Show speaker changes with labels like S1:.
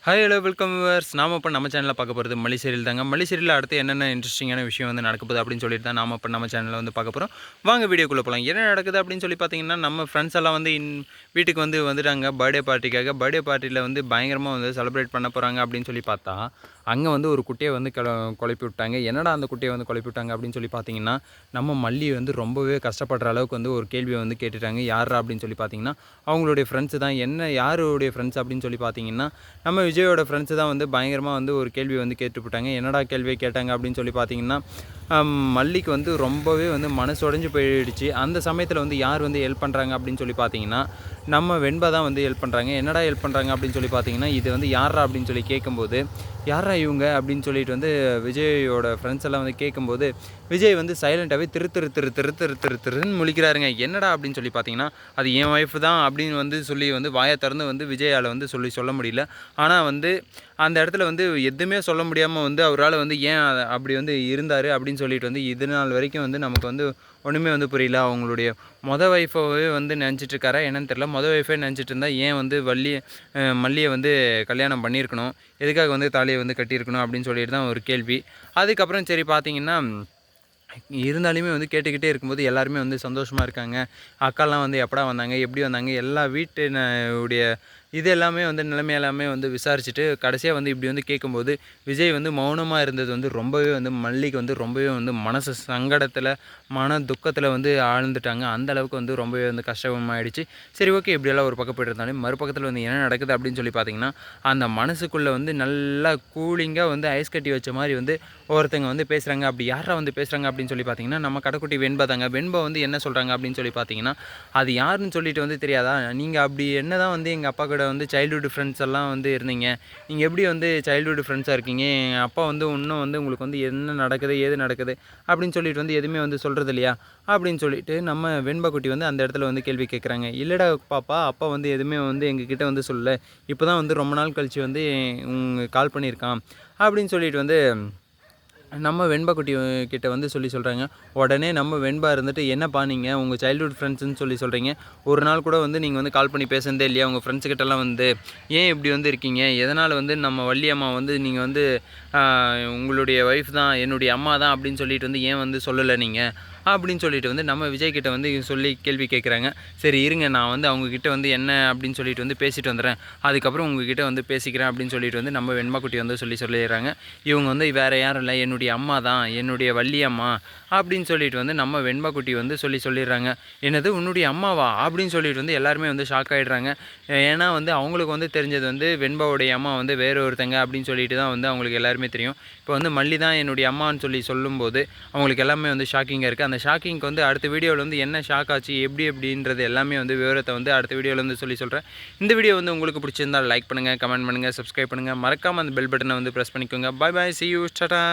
S1: Hi hello welcome viewers. நாம இப்போ நம்ம சேனலில் பார்க்க போகிறது மல்லி சீரியல் தாங்க. மல்லி சீரியலில் அடுத்து என்னென்ன இன்ட்ரெஸ்டிங்கான விஷயம் வந்து நடக்க போகுது அப்படின்னு சொல்லிட்டு தான் நாம இப்போ நம்ம சேனலில் வந்து பார்க்க போகிறோம். வாங்க வீடியோக்குள்ளே போகலாம். என்ன நடக்குது அப்படின்னு சொல்லி பார்த்தீங்கன்னா, நம்ம ஃப்ரெண்ட்ஸ் எல்லாம் வந்து வீட்டுக்கு வந்துட்டாங்க பர்த்டே பார்ட்டிக்காக. பர்த்டே பார்ட்டியில் வந்து பயங்கரமாக வந்து செலிப்ரேட் பண்ண போகிறாங்க அப்படின்னு சொல்லி பார்த்தா, அங்கே வந்து ஒரு குட்டியை வந்து குழப்பி விட்டாங்க. என்னடா அந்த குட்டியை வந்து குழப்பி விட்டாங்க அப்படின்னு சொல்லி பார்த்தீங்கன்னா, நம்ம மல்லி வந்து ரொம்பவே கஷ்டப்படுற அளவுக்கு வந்து ஒரு கேள்வியை வந்து கேட்டுட்டாங்க. யாரா அப்படின்னு சொல்லி பார்த்தீங்கன்னா, அவங்களுடைய ஃப்ரெண்ட்ஸு தான். என்ன யாருடைய ஃப்ரெண்ட்ஸ் அப்படின்னு சொல்லி பார்த்தீங்கன்னா, நம்ம விஜயோட ஃப்ரெண்ட்ஸு தான் வந்து பயங்கரமாக வந்து ஒரு கேள்வி வந்து கேட்டுவிட்டாங்க. என்னடா கேள்வியை கேட்டாங்க அப்படின்னு சொல்லி பார்த்தீங்கன்னா, மல்லிக்கு வந்து ரொம்பவே வந்து மனசு உடைஞ்சு போயிடுச்சு. அந்த சமயத்தில் வந்து யார் வந்து ஹெல்ப் பண்ணுறாங்க அப்படின்னு சொல்லி பார்த்தீங்கன்னா, நம்ம வெண்பா தான் வந்து ஹெல்ப் பண்ணுறாங்க. என்னடா ஹெல்ப் பண்ணுறாங்க அப்படின்னு சொல்லி பார்த்தீங்கன்னா, இது வந்து யாரா அப்படின்னு சொல்லி கேட்கும்போது, யாரா இவங்க அப்படின்னு சொல்லிட்டு வந்து விஜயோட ஃப்ரெண்ட்ஸ் எல்லாம் வந்து கேட்கும்போது, விஜய் வந்து சைலண்ட்டாகவே திருன்னு முழிக்கிறாருங்க. என்னடா அப்படின்னு சொல்லி பார்த்தீங்கன்னா, அது என் ஒய்ஃப் தான் அப்படின்னு வந்து சொல்லி வந்து வாயை திறந்து வந்து விஜயால் வந்து சொல்ல முடியல. ஆனால் வந்து அந்த இடத்துல வந்து எதுவுமே சொல்ல முடியாமல் வந்து அவரால் வந்து ஏன் அப்படி வந்து இருந்தார் அப்படின்னு சொல்லிட்டு வந்து இது நாள் வரைக்கும் வந்து நமக்கு வந்து ஒன்றுமே வந்து புரியல. அவங்களுடைய ஒய்ஃபவே வந்து நினச்சிட்ருக்காரா என்னன்னு தெரியல. ஒய்ஃபே நினச்சிட்டு இருந்தால் ஏன் வந்து மல்லியை வந்து கல்யாணம் பண்ணியிருக்கணும், எதுக்காக வந்து தாலியை வந்து கட்டியிருக்கணும் அப்படின்னு சொல்லிட்டு தான் ஒரு கேள்வி. அதுக்கப்புறம் சரி பார்த்தீங்கன்னா, இருந்தாலுமே வந்து கேட்டுக்கிட்டே இருக்கும்போது எல்லாருமே வந்து சந்தோஷமாக இருக்காங்க. அக்காலாம் வந்து எப்படா வந்தாங்க, எப்படி வந்தாங்க, எல்லா உடைய இது எல்லாமே வந்து நிலைமை எல்லாமே வந்து விசாரிச்சுட்டு கடைசியாக வந்து இப்படி வந்து கேட்கும்போது விஜய் வந்து மௌனமாக இருந்தது வந்து ரொம்பவே வந்து மல்லிக்கு வந்து ரொம்பவே வந்து மனசு சங்கடத்தில் மன துக்கத்தில் வந்து ஆழ்ந்துட்டாங்க. அந்த அளவுக்கு வந்து ரொம்பவே வந்து கஷ்டமாயிடுச்சு. சரி ஓகே, இப்படியெல்லாம் ஒரு பக்கம் போய்ட்டு இருந்தாலும் மறுபக்கத்தில் வந்து என்ன நடக்குது அப்படின்னு சொல்லி பார்த்தீங்கன்னா, அந்த மனசுக்குள்ளே வந்து நல்லா கூலிங்காக வந்து ஐஸ் கட்டி வச்ச மாதிரி வந்து ஒருத்தங்க வந்து பேசுகிறாங்க. அப்படி யாரா வந்து பேசுகிறாங்க அப்படின்னு சொல்லி பார்த்தீங்கன்னா, நம்ம கடைக்குட்டி வெண்பா தாங்க. வெண்பா வந்து என்ன சொல்கிறாங்க அப்படின்னு சொல்லி பார்த்தீங்கன்னா, அது யாருன்னு சொல்லிட்டு வந்து தெரியாதா, நீங்கள் அப்படி என்ன தான் வந்து எங்கள் அப்பா கூட வந்து சைல்டுஹுட் ஃப்ரெண்ட்ஸ் எல்லாம் வந்து இருந்தீங்க, நீங்கள் எப்படி வந்து சைல்டுஹுட் ஃப்ரெண்ட்ஸாக இருக்கீங்க, எங்கள் அப்பா வந்து இன்னும் வந்து உங்களுக்கு வந்து என்ன நடக்குது ஏது நடக்குது அப்படின்னு சொல்லிட்டு வந்து எதுவுமே வந்து சொல்கிறது இல்லையா அப்படின்னு சொல்லிட்டு நம்ம வெண்பா குட்டி வந்து அந்த இடத்துல வந்து கேள்வி கேட்குறாங்க. இல்லைடா பாப்பா, அப்பா வந்து எதுவுமே வந்து எங்ககிட்ட வந்து சொல்லலை, இப்போ தான் வந்து ரொம்ப நாள் கழித்து வந்து கால் பண்ணியிருக்கான் அப்படின்னு சொல்லிட்டு வந்து நம்ம வெண்பா குட்டி கிட்ட வந்து சொல்கிறாங்க. உடனே நம்ம வெண்பா இருந்துட்டு, என்னப்பா நீங்கள் உங்கள் சைல்டுஹுட் ஃப்ரெண்ட்ஸுன்னு சொல்கிறீங்க, ஒரு நாள் கூட வந்து நீங்கள் வந்து கால் பண்ணி பேசுனதே இல்லையா உங்கள் ஃப்ரெண்ட்ஸுக்கிட்டலாம் வந்து, ஏன் இப்படி வந்து இருக்கீங்க, எதனால் வந்து நம்ம வள்ளி அம்மா வந்து நீங்கள் வந்து உங்களுடைய ஒய்ஃப் தான் என்னுடைய அம்மா தான் அப்படின்னு சொல்லிட்டு வந்து ஏன் வந்து சொல்லலை நீங்கள் அப்படின்னு சொல்லிட்டு வந்து நம்ம விஜய் கிட்ட வந்து சொல்லி கேள்வி கேட்குறாங்க. சரி இருங்க, நான் வந்து அவங்கக்கிட்ட வந்து என்ன அப்படின்னு சொல்லிட்டு வந்து பேசிட்டு வந்துடுறேன், அதுக்கப்புறம் உங்ககிட்ட வந்து பேசிக்கிறேன் அப்படின்னு சொல்லிட்டு வந்து நம்ம வெண்பா குட்டி வந்து சொல்லிடுறாங்க. இவங்க வந்து வேறு யாரும் இல்லை, என்னுடைய அம்மா தான், என்னுடைய வள்ளி அம்மா அப்படின்னு சொல்லிட்டு வந்து நம்ம வெண்பா குட்டி வந்து சொல்லிடுறாங்க. என்னது உன்னுடைய அம்மாவா அப்படின்னு சொல்லிட்டு வந்து எல்லாருமே வந்து ஷாக் ஆகிடுறாங்க. ஏன்னா வந்து அவங்களுக்கு வந்து தெரிஞ்சது வந்து வெண்பாவுடைய அம்மா வந்து வேறு ஒருத்தங்க அப்படின்னு சொல்லிட்டு தான் வந்து அவங்களுக்கு எல்லாருமே தெரியும். இப்போ வந்து மல்லி தான் என்னுடைய அம்மான்னு சொல்லும்போது அவங்களுக்கு எல்லாமே வந்து ஷாக்கிங்காக இருக்குது. அந்த ஷாக்கிங்க்கு வந்து அடுத்த வீடியோவில் வந்து என்ன ஷாக் ஆச்சு எப்படின்றது எல்லாமே வந்து விவரத்தை வந்து அடுத்த வீடியோவில் வந்து சொல்கிறேன். இந்த வீடியோ வந்து உங்களுக்கு பிடிச்சிருந்தால் லைக் பண்ணுங்கள், கமெண்ட் பண்ணுங்கள், சப்ஸ்கிரைப் பண்ணுங்கள், மறக்காமல் அந்த பெல் பட்டனை வந்து ப்ரெஸ் பண்ணிக்கோங்க. பாய் பாய், see you, டாடா.